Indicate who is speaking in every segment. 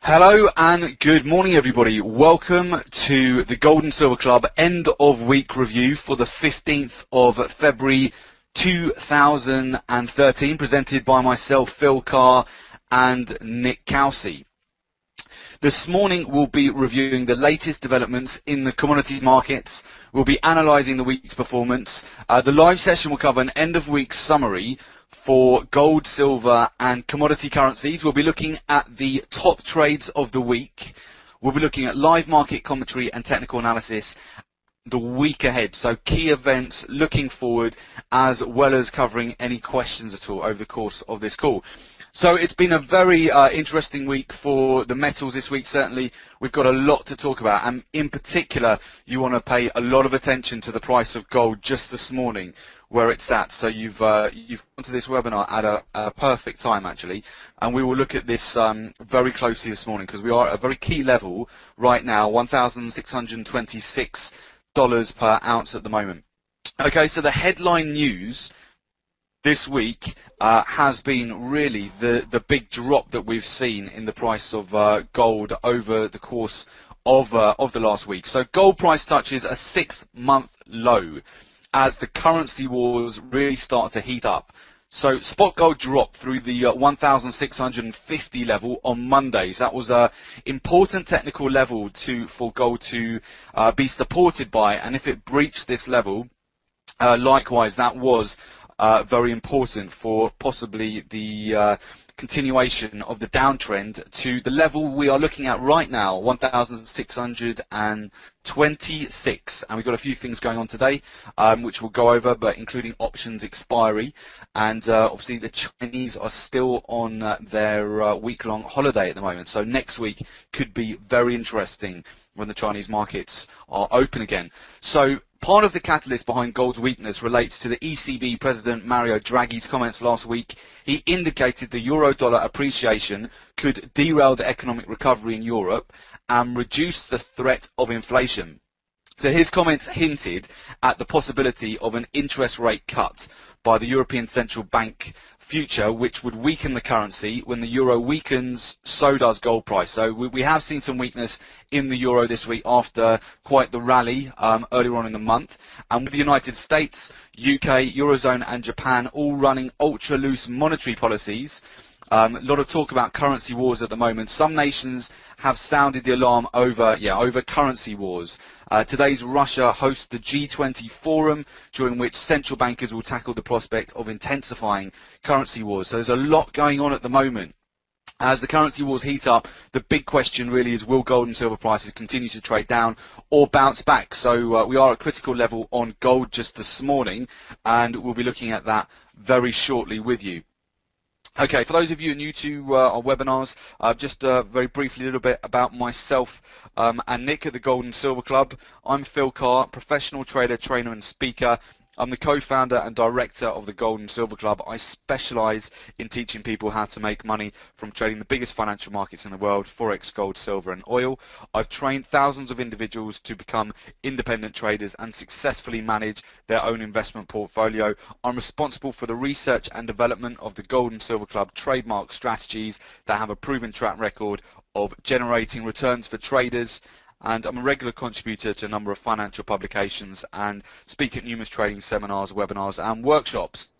Speaker 1: Hello and good morning everybody. Welcome to the Gold and Silver Club end of week review for the 15th of February 2013, presented by myself, Phil Carr and Nick Cowsey. This morning we'll be reviewing the latest developments in the commodities markets. We'll be analysing the week's performance. The live session will cover an end of week summary for gold, silver and commodity currencies. We'll be looking at the top trades of the week. We'll be looking at live market commentary and technical analysis the week ahead. So key events looking forward, as well as covering any questions at all over the course of this call. So it's been a very interesting week for the metals this week. Certainly we've got a lot to talk about, and in particular you want to pay a lot of attention to the price of gold just this morning, where it's at. So you've gone to this webinar at a perfect time actually, and we will look at this very closely this morning because we are at a very key level right now, $1,626 per ounce at the moment. Okay, so the headline news this week has been really the big drop that we've seen in the price of gold over the course of the last week. So gold price touches a 6-month low as the currency wars really start to heat up. So spot gold dropped through the 1,650 level on Mondays. That was an important technical level for gold to be supported by, and if it breached this level, likewise that was very important for possibly the continuation of the downtrend to the level we are looking at right now, 1,626. And we've got a few things going on today which we'll go over, but including options expiry, and obviously the Chinese are still on their week-long holiday at the moment, so next week could be very interesting when the Chinese markets are open again. So part of the catalyst behind gold's weakness relates to the ECB President Mario Draghi's comments last week. He indicated the euro-dollar appreciation could derail the economic recovery in Europe and reduce the threat of inflation. So his comments hinted at the possibility of an interest rate cut by the European Central Bank future, which would weaken the currency. When the euro weakens, so does gold price. So we have seen some weakness in the euro this week after quite the rally earlier on in the month. And with the United States, UK, Eurozone and Japan all running ultra-loose monetary policies, a lot of talk about currency wars at the moment. Some nations have sounded the alarm over currency wars. Today's Russia hosts the G20 forum, during which central bankers will tackle the prospect of intensifying currency wars. So there's a lot going on at the moment. As the currency wars heat up, the big question really is, will gold and silver prices continue to trade down or bounce back? So we are at a critical level on gold just this morning, and we'll be looking at that very shortly with you. Okay, for those of you new to our webinars, just very briefly a little bit about myself and Nick at the Gold and Silver Club. I'm Phil Carr, professional trader, trainer and speaker. I'm the co-founder and director of the Gold and Silver Club. I specialise in teaching people how to make money from trading the biggest financial markets in the world, Forex, gold, silver and oil. I've trained thousands of individuals to become independent traders and successfully manage their own investment portfolio. I'm responsible for the research and development of the Gold and Silver Club trademark strategies that have a proven track record of generating returns for traders. And I'm a regular contributor to a number of financial publications and speak at numerous trading seminars, webinars and workshops.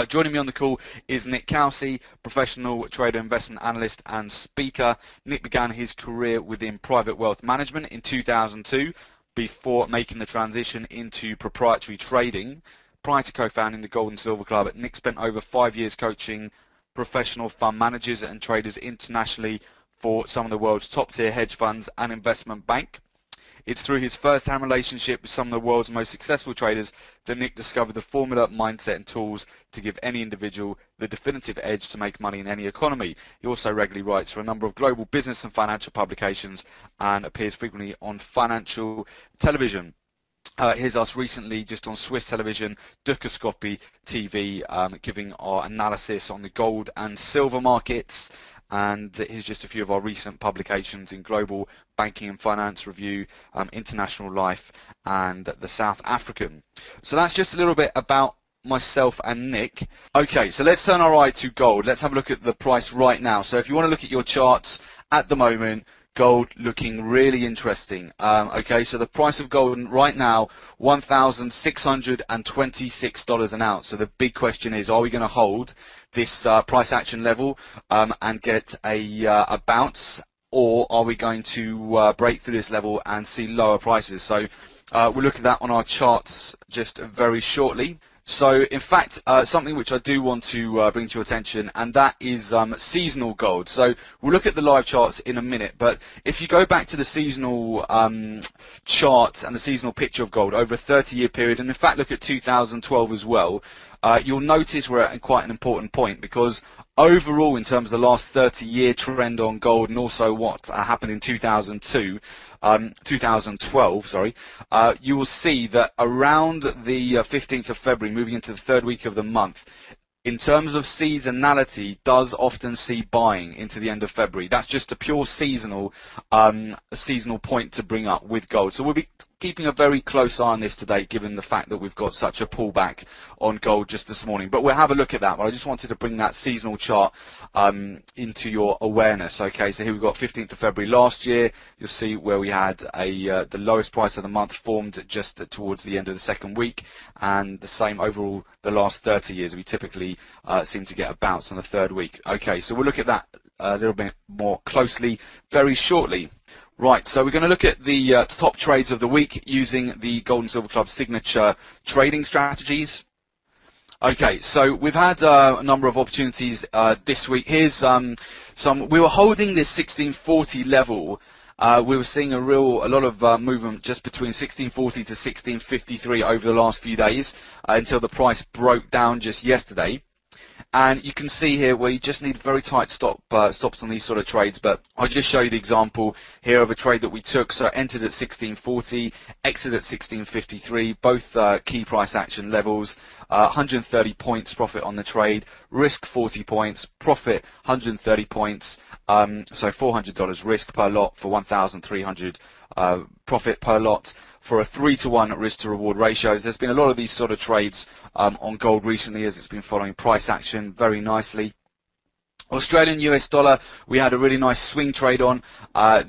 Speaker 1: Joining me on the call is Nick Cowsey, professional trader, investment analyst and speaker. Nick began his career within private wealth management in 2002 before making the transition into proprietary trading. Prior to co-founding the Gold and Silver Club, Nick spent over 5 years coaching professional fund managers and traders internationally for some of the world's top-tier hedge funds and investment bank. It's through his first-hand relationship with some of the world's most successful traders that Nick discovered the formula, mindset and tools to give any individual the definitive edge to make money in any economy. He also regularly writes for a number of global business and financial publications and appears frequently on financial television. Here's us recently just on Swiss television, Dukascopy TV, giving our analysis on the gold and silver markets. And here's just a few of our recent publications in Global Banking and Finance Review, International Life and the South African. So that's just a little bit about myself and Nick. Okay, so let's turn our eye to gold. Let's have a look at the price right now. So if you want to look at your charts at the moment, gold looking really interesting. Okay, so the price of gold right now, $1,626 an ounce. So the big question is, are we going to hold this price action level and get a bounce, or are we going to break through this level and see lower prices? So we'll look at that on our charts just very shortly. So in fact, something which I do want to bring to your attention, and that is seasonal gold. So we'll look at the live charts in a minute, but if you go back to the seasonal chart and the seasonal picture of gold over a 30-year period, and in fact look at 2012 as well, you'll notice we're at quite an important point, because overall in terms of the last 30-year trend on gold, and also what happened in 2012, sorry, you will see that around the 15th of February, moving into the third week of the month, in terms of seasonality, does often see buying into the end of February. That's just a pure seasonal point to bring up with gold. So we'll be keeping a very close eye on this today, given the fact that we've got such a pullback on gold just this morning. But we'll have a look at that. But I just wanted to bring that seasonal chart into your awareness. Okay, so here we've got 15th of February last year. You'll see where we had the lowest price of the month formed just towards the end of the second week, and the same overall the last 30 years. We typically seem to get a bounce on the third week. Okay, so we'll look at that a little bit more closely very shortly. Right, so we're going to look at the top trades of the week using the Gold and Silver Club signature trading strategies. Okay, so we've had a number of opportunities this week. Here's we were holding this 1640 level. We were seeing a lot of movement just between 1640 to 1653 over the last few days until the price broke down just yesterday. And you can see here where you just need very tight stops on these sort of trades, but I'll just show you the example here of a trade that we took. So entered at 1640, exit at 1653, both key price action levels, 130 points profit on the trade, risk 40 points, profit 130 points, so $400 risk per lot for 1,300 profit per lot for a 3-to-1 risk to reward ratios. There's been a lot of these sort of trades on gold recently, as it's been following price action very nicely. Australian US dollar, we had a really nice swing trade on.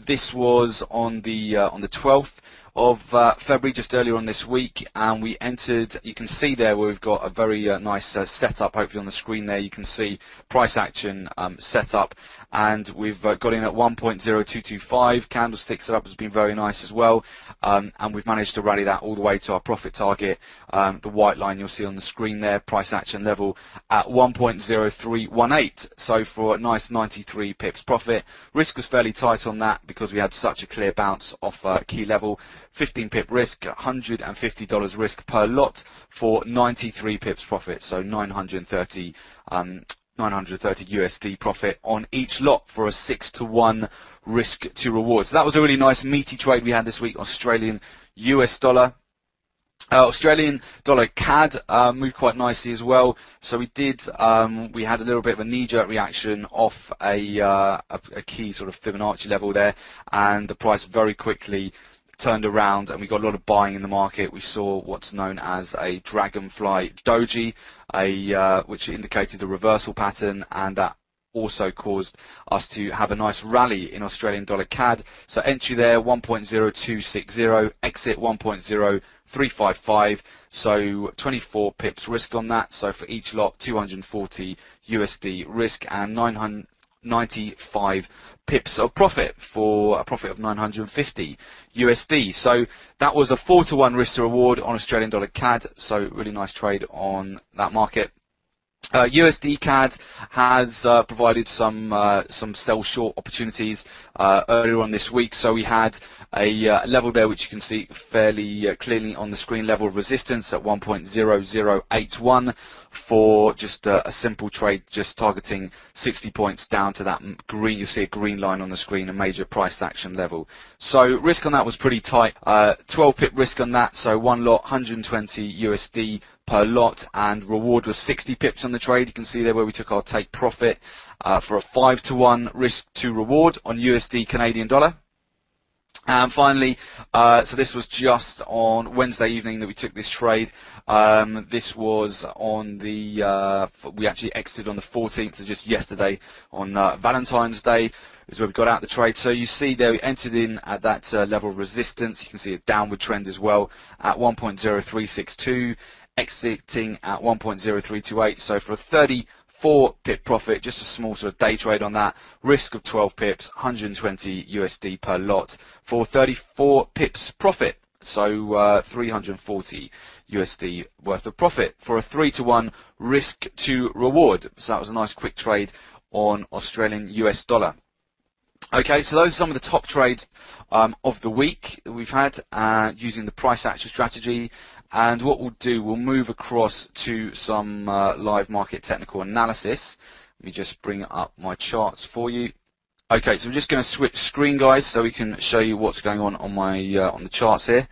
Speaker 1: This was on the 12th of February, just earlier on this week, and we entered. You can see there where we've got a very nice setup. Hopefully on the screen there you can see price action setup, and we've got in at 1.0225. Candlestick setup has been very nice as well, and we've managed to rally that all the way to our profit target. The white line you'll see on the screen there, price action level at 1.0318. So for a nice 93 pips profit. Risk was fairly tight on that because we had such a clear bounce off key level. 15 pip risk, $150 risk per lot for 93 pips profit, so 930 USD profit on each lot for a 6-to-1 risk to reward. So that was a really nice meaty trade we had this week. Australian US dollar. Australian dollar CAD moved quite nicely as well. So we had a little bit of a knee-jerk reaction off a key sort of Fibonacci level there, and the price very quickly turned around and we got a lot of buying in the market. We saw what's known as a dragonfly doji, which indicated a reversal pattern, and that also caused us to have a nice rally in Australian dollar CAD. So entry there 1.0260, exit 1.0355, so 24 pips risk on that. So for each lot 240 USD risk and 995 pips of profit for a profit of 950 USD. So that was a 4-to-1 risk to reward on Australian dollar CAD, so really nice trade on that market. USD CAD has provided some sell short opportunities earlier on this week. So we had a level there which you can see fairly clearly on the screen, level of resistance at 1.0081 for just a simple trade, just targeting 60 points down to that green. You see a green line on the screen, a major price action level. So risk on that was pretty tight, 12 pip risk on that, so one lot 120 USD per lot, and reward was 60 pips on the trade. You can see there where we took our take profit for a 5-to-1 risk to reward on USD Canadian dollar. And finally, so this was just on Wednesday evening that we took this trade. This was on the, we actually exited on the 14th, so just yesterday on Valentine's Day. is where we got out the trade. So you see there we entered in at that level of resistance. You can see a downward trend as well at 1.0362, exiting at 1.0328. So for a 34 pip profit, just a small sort of day trade on that, risk of 12 pips, 120 USD per lot for 34 pips profit. So 340 USD worth of profit for a 3-to-1 risk to reward. So that was a nice quick trade on Australian US dollar. Okay, so those are some of the top trades of the week that we've had using the price action strategy. And what we'll do, we'll move across to some live market technical analysis. Let me just bring up my charts for you. Okay, so I'm just going to switch screen, guys, so we can show you what's going on my on the charts here.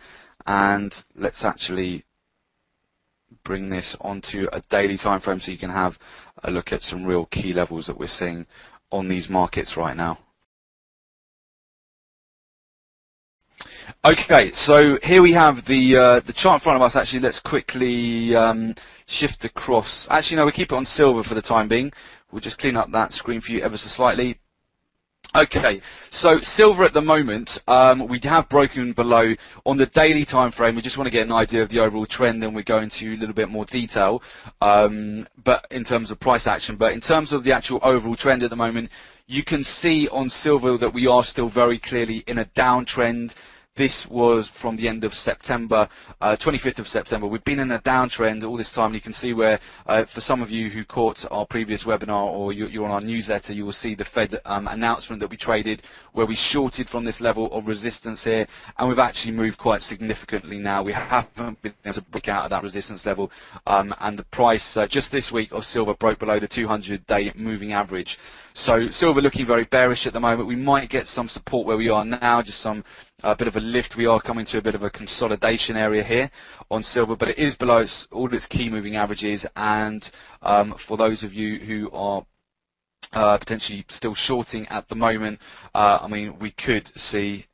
Speaker 1: And let's actually bring this onto a daily time frame so you can have a look at some real key levels that we're seeing on these markets right now. Okay, so here we have the chart in front of us. Actually, let's quickly shift across. Actually, no, we'll keep it on silver for the time being. We'll just clean up that screen for you ever so slightly. Okay, so silver at the moment, we have broken below on the daily time frame. We just want to get an idea of the overall trend, and we go into a little bit more detail, but in terms of price action. But in terms of the actual overall trend at the moment, you can see on silver that we are still very clearly in a downtrend. This was from the end of September, 25th of September. We've been in a downtrend all this time. You can see where, for some of you who caught our previous webinar or you're on our newsletter, you will see the Fed announcement that we traded where we shorted from this level of resistance here, and we've actually moved quite significantly now. We haven't been able to break out of that resistance level, and the price just this week of silver broke below the 200-day moving average. So silver looking very bearish at the moment. We might get some support where we are now, just some a bit of a lift. We are coming to a bit of a consolidation area here on silver, but it is below all its key moving averages. And for those of you who are potentially still shorting at the moment, I mean, we could see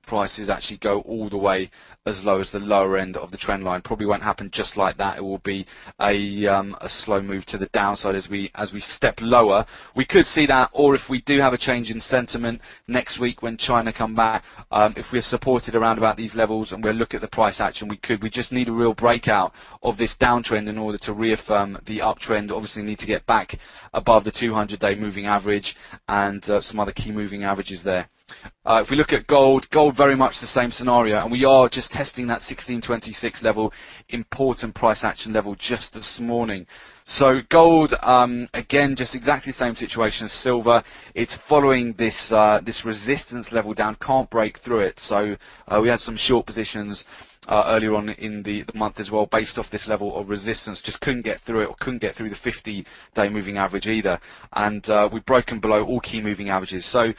Speaker 1: prices actually go all the way as low as the lower end of the trend line. Probably won't happen just like that. It will be a slow move to the downside as we step lower. We could see that, or if we do have a change in sentiment next week when China come back, if we're supported around about these levels and we'll look at the price action, we just need a real breakout of this downtrend in order to reaffirm the uptrend. Obviously need to get back above the 200-day moving average and some other key moving averages there. If we look at gold, very much the same scenario, and we are just testing that 1626 level, important price action level just this morning. So gold, again, just exactly the same situation as silver. It's following this this resistance level down, can't break through it. So we had some short positions earlier on in the month as well, based off this level of resistance, just couldn't get through it, or couldn't get through the 50-day moving average either, and we've broken below all key moving averages. So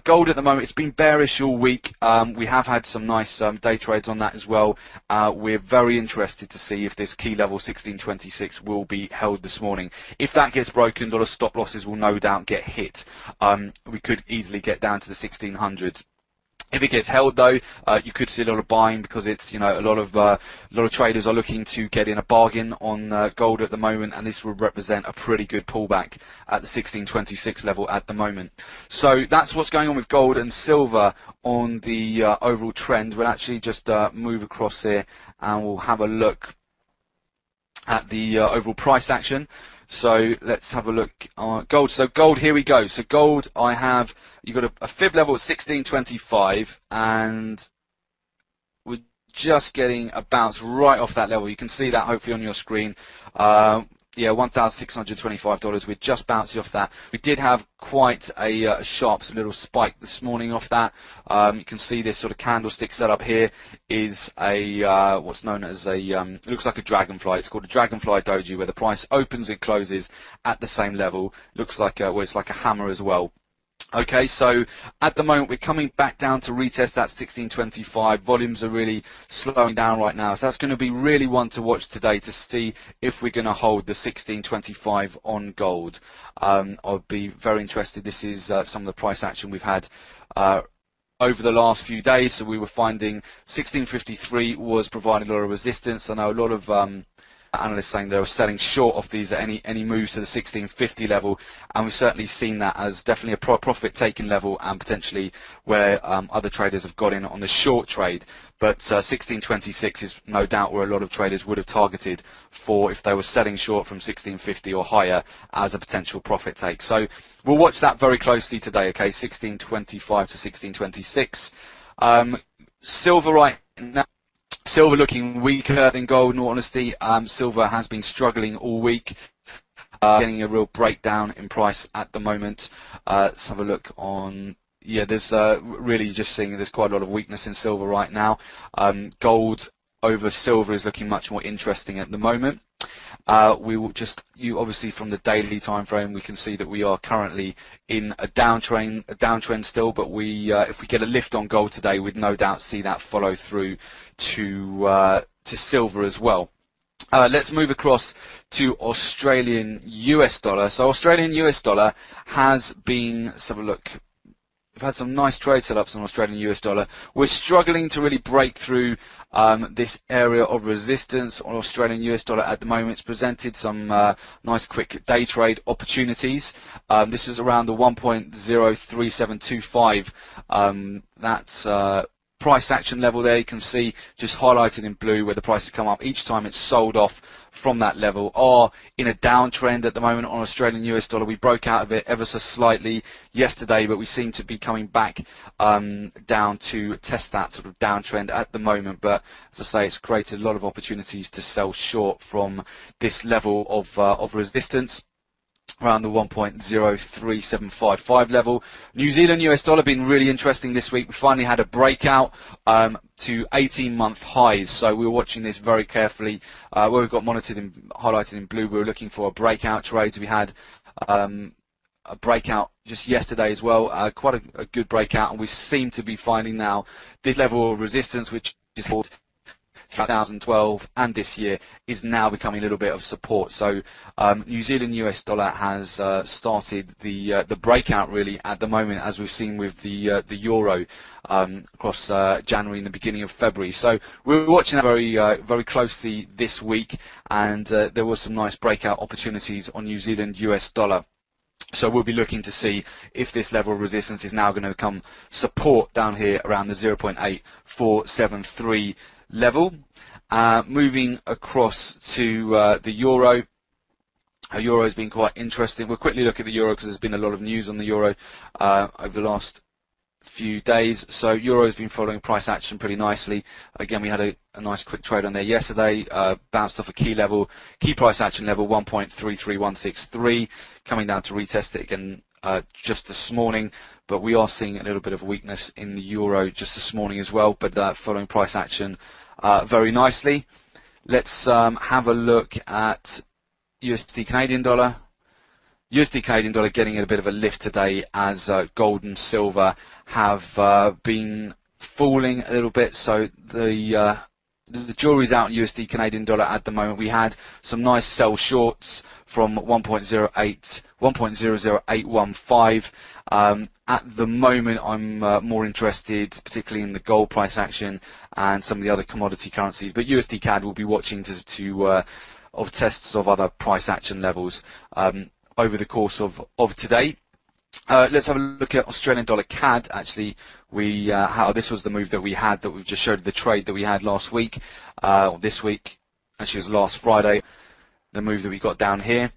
Speaker 1: gold at the moment, it's been bearish all week. We have had some nice day trades on that as well. We're very interested to see if this key level 1626 will be held this morning. If that gets broken, a lot of stop losses will no doubt get hit. We could easily get down to the 1600s. If it gets held, though, you could see a lot of buying, because it's, you know, a lot of traders are looking to get in a bargain on gold at the moment, and this would represent a pretty good pullback at the 1626 level at the moment. So that's what's going on with gold and silver on the overall trend. We'll actually just move across here and we'll have a look at the overall price action. So let's have a look at gold. So gold, here we go. So gold, you've got a fib level at 1625, and we're just getting a bounce right off that level. You can see that hopefully on your screen. Yeah, $1,625. We're just bouncing off that. We did have quite a sharp little spike this morning off that. You can see this sort of candlestick setup here is a what's known as a it looks like a dragonfly. It's called a dragonfly doji, where the price opens and closes at the same level. Looks like well, it's like a hammer as well. Okay, so at the moment we're coming back down to retest that 1625. Volumes are really slowing down right now, so that's going to be really one to watch today to see if we're going to hold the 1625 on gold. I'll be very interested. This is some of the price action we've had over the last few days. So we were finding 1653 was providing a lot of resistance. I know a lot of analysts saying they were selling short of these at any moves to the 1650 level, and we've certainly seen that as definitely a profit taking level, and potentially where other traders have got in on the short trade. But 1626 is no doubt where a lot of traders would have targeted for if they were selling short from 1650 or higher as a potential profit take. So we'll watch that very closely today. Okay, 1625 to 1626. Silver right now. Silver looking weaker than gold, in all honesty. Silver has been struggling all week, getting a real breakdown in price at the moment. Let's have a look on, yeah, there's really just seeing there's quite a lot of weakness in silver right now. Gold over silver is looking much more interesting at the moment. We will just, obviously from the daily time frame, we can see that we are currently in a downtrend still, but if we get a lift on gold today, we'd no doubt see that follow through to silver as well. Let's move across to Australian US dollar. So Australian US dollar has been, let's have a look. We've had some nice trade setups on Australian US dollar. We're struggling to really break through this area of resistance on Australian US dollar at the moment. It's presented some nice quick day trade opportunities. This is around the 1.03725. That's price action level there. You can see just highlighted in blue where the price has come up each time it's sold off from that level. Are in a downtrend at the moment on Australian US dollar. We broke out of it ever so slightly yesterday, but we seem to be coming back down to test that sort of downtrend at the moment. But as I say, it's created a lot of opportunities to sell short from this level of resistance around the 1.03755 level. New Zealand US dollar been really interesting this week. We finally had a breakout to 18-month highs, so we were watching this very carefully. Where we've got monitored and highlighted in blue, we were looking for a breakout trade. We had a breakout just yesterday as well, quite a good breakout, and we seem to be finding now this level of resistance, which is called 2012 and this year, is now becoming a little bit of support. So New Zealand US dollar has started the breakout really at the moment, as we've seen with the euro across January and the beginning of February. So we're watching that very closely this week, and there were some nice breakout opportunities on New Zealand US dollar. So we'll be looking to see if this level of resistance is now going to become support down here around the 0.8473 level. Moving across to the euro. Euro has been quite interesting. We'll quickly look at the euro because there's been a lot of news on the euro over the last few days. So euro has been following price action pretty nicely. Again, we had a nice quick trade on there yesterday, bounced off a key price action level 1.33163, coming down to retest it again just this morning, but we are seeing a little bit of weakness in the euro just this morning as well, but following price action very nicely. Let's have a look at USD Canadian dollar. USD Canadian dollar getting a bit of a lift today as gold and silver have been falling a little bit. So the jury's out on USD Canadian dollar at the moment. We had some nice sell shorts from 1.00815. At the moment, I'm more interested, particularly in the gold price action and some of the other commodity currencies. But USD CAD will be watching of tests of other price action levels over the course of today. Let's have a look at Australian dollar CAD. Actually, this was the move that we had, that we've just showed the trade that we had last week, or this week. Actually, it was last Friday. The move that we got down here.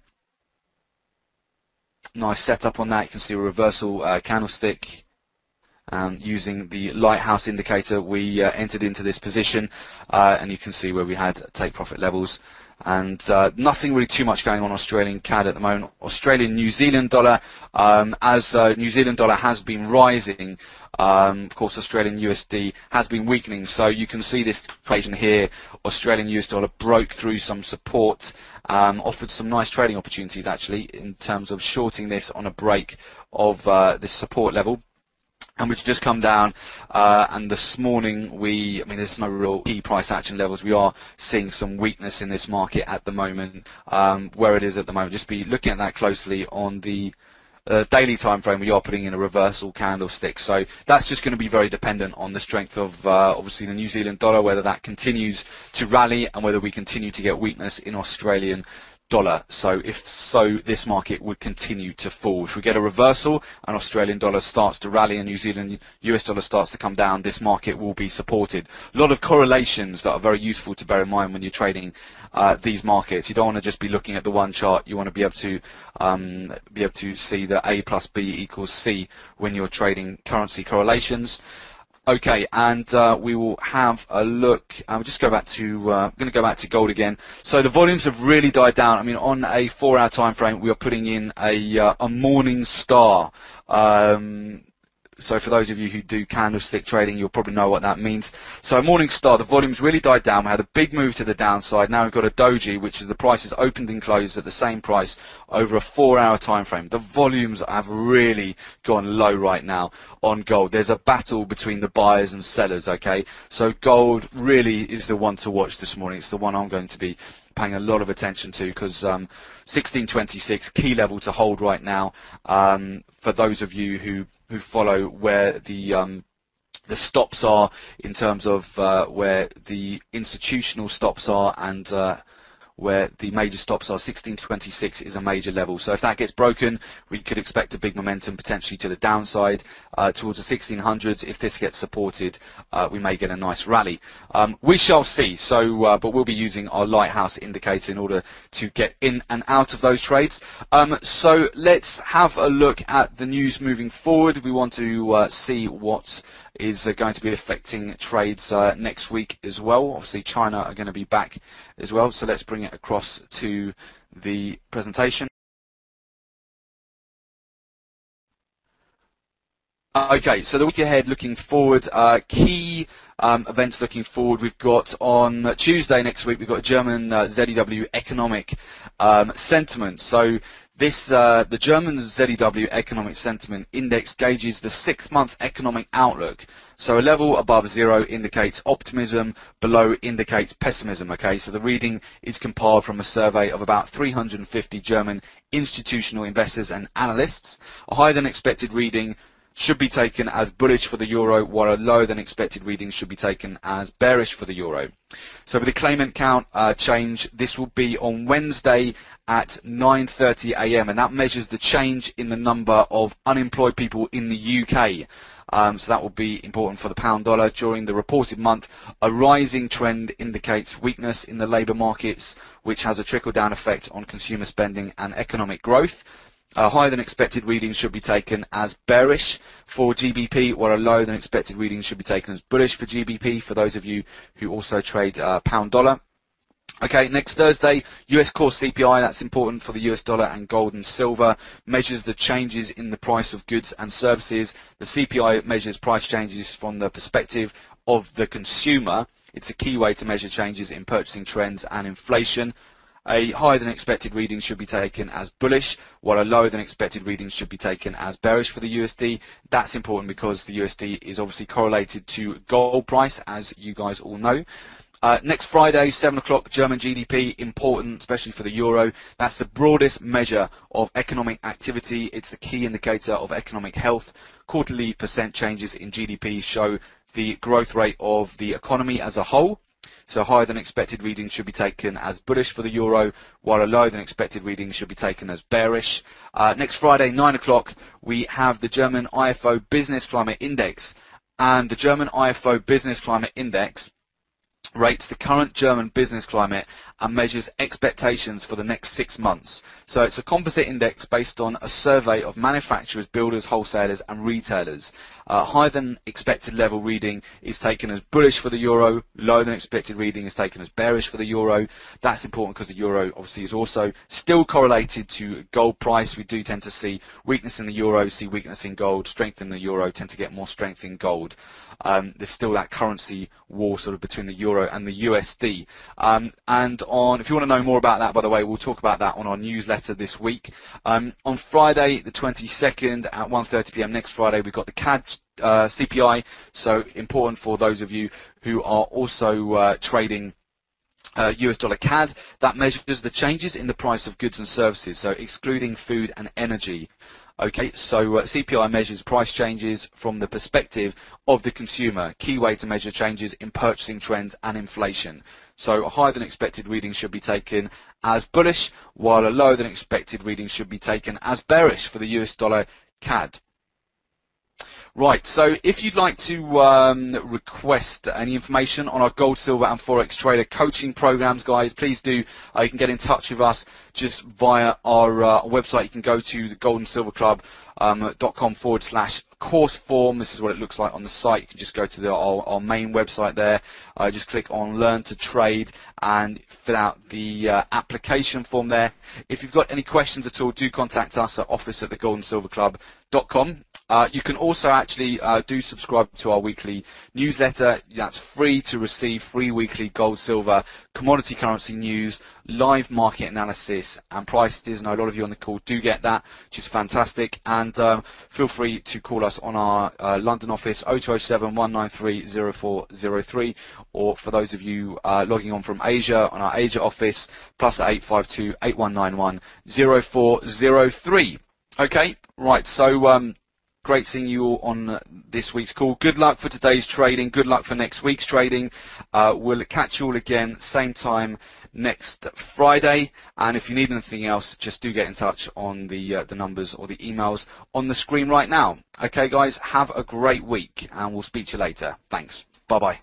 Speaker 1: Nice setup on that. You can see a reversal candlestick. Using the lighthouse indicator, we entered into this position, and you can see where we had take profit levels. And nothing really too much going on Australian CAD at the moment. Australian New Zealand dollar, as New Zealand dollar has been rising, of course Australian USD has been weakening. So you can see this equation here. Australian US dollar broke through some support, offered some nice trading opportunities actually in terms of shorting this on a break of this support level. And we've just come down, and this morning there's no real key price action levels. We are seeing some weakness in this market at the moment. Where it is at the moment, just be looking at that closely on the daily time frame, we are putting in a reversal candlestick. So that's just going to be very dependent on the strength of obviously the New Zealand dollar, whether that continues to rally and whether we continue to get weakness in Australian dollar. So if so, this market would continue to fall. If we get a reversal and Australian dollar starts to rally and New Zealand US dollar starts to come down, this market will be supported. A lot of correlations that are very useful to bear in mind when you're trading these markets. You don't want to just be looking at the one chart. You want to be able to see that A plus B equals C when you're trading currency correlations. Okay, and we will have a look. We'll just go back to. I'm going to go back to gold again. So the volumes have really died down. I mean, on a 4-hour time frame, we are putting in a morning star. So for those of you who do candlestick trading, you'll probably know what that means. So morning star, the volumes really died down. We had a big move to the downside. Now we've got a doji, which is the prices opened and closed at the same price over a 4-hour time frame. The volumes have really gone low right now on gold. There's a battle between the buyers and sellers, okay? So gold really is the one to watch this morning. It's the one I'm going to be paying a lot of attention to, because 1626, key level to hold right now, for those of you who follow where the stops are in terms of where the institutional stops are and where the major stops are. 1626 is a major level. So if that gets broken, we could expect a big momentum potentially to the downside towards the 1600s. If this gets supported, we may get a nice rally. We shall see. So, but we'll be using our lighthouse indicator in order to get in and out of those trades. So let's have a look at the news moving forward. We want to see what is going to be affecting trades next week as well. Obviously China are going to be back as well, so let's bring it across to the presentation. Okay, so the week ahead looking forward, key events looking forward, we've got on Tuesday next week, we've got German ZEW economic sentiment. So this, the German ZEW economic sentiment index gauges the 6-month economic outlook. So a level above 0 indicates optimism, below indicates pessimism. Okay, so the reading is compiled from a survey of about 350 German institutional investors and analysts. A higher than expected reading should be taken as bullish for the euro, while a lower than expected reading should be taken as bearish for the euro. So with the claimant count change, this will be on Wednesday at 9:30 a.m. and that measures the change in the number of unemployed people in the UK. So that will be important for the pound dollar during the reported month. A rising trend indicates weakness in the labour markets, which has a trickle-down effect on consumer spending and economic growth. A higher than expected reading should be taken as bearish for GBP, while a lower than expected reading should be taken as bullish for GBP, for those of you who also trade pound dollar. Okay, next Thursday, US core CPI, that's important for the US dollar and gold and silver, measures the changes in the price of goods and services. The CPI measures price changes from the perspective of the consumer. It's a key way to measure changes in purchasing trends and inflation. A higher than expected reading should be taken as bullish, while a lower than expected reading should be taken as bearish for the USD. That's important because the USD is obviously correlated to gold price, as you guys all know. Next Friday, 7 o'clock, German GDP, important, especially for the euro. That's the broadest measure of economic activity. It's the key indicator of economic health. Quarterly percent changes in GDP show the growth rate of the economy as a whole. So higher than expected readings should be taken as bullish for the euro, while a lower than expected reading should be taken as bearish. Next Friday, 9 o'clock, we have the German IFO Business Climate Index. And the German IFO Business Climate Index rates the current German business climate and measures expectations for the next 6 months. So it's a composite index based on a survey of manufacturers, builders, wholesalers and retailers. Higher than expected level reading is taken as bullish for the euro, lower than expected reading is taken as bearish for the euro. That's important because the euro obviously is also still correlated to gold price. We do tend to see weakness in the euro, see weakness in gold, strength in the euro, tend to get more strength in gold. There's still that currency war sort of between the euro and the USD. And if you want to know more about that, by the way, we'll talk about that on our newsletter this week. On Friday the 22nd at 1:30 p.m. next Friday, we've got the CAD CPI, so important for those of you who are also trading US dollar CAD. That measures the changes in the price of goods and services, so excluding food and energy. Okay, so CPI measures price changes from the perspective of the consumer. Key way to measure changes in purchasing trends and inflation. So a higher than expected reading should be taken as bullish, while a lower than expected reading should be taken as bearish for the US dollar CAD. Right, so if you'd like to request any information on our gold, silver and forex trader coaching programs, guys, please do. You can get in touch with us just via our website. You can go to the goldensilverclub.com/course form. This is what it looks like on the site. You can just go to our main website there. Just click on Learn to Trade and fill out the application form there. If you've got any questions at all, do contact us at office@thegoldensilverclub.com. You can also actually do subscribe to our weekly newsletter. That's free to receive free weekly gold, silver, commodity currency news, live market analysis and prices. And a lot of you on the call do get that, which is fantastic. And feel free to call us on our London office 0207 193 0403, or for those of you logging on from Asia, on our Asia office +852 8191 0403. Okay, right, so great seeing you all on this week's call. Good luck for today's trading. Good luck for next week's trading. We'll catch you all again same time next Friday. And if you need anything else, just do get in touch on the numbers or the emails on the screen right now. Okay, guys, have a great week, and we'll speak to you later. Thanks. Bye-bye.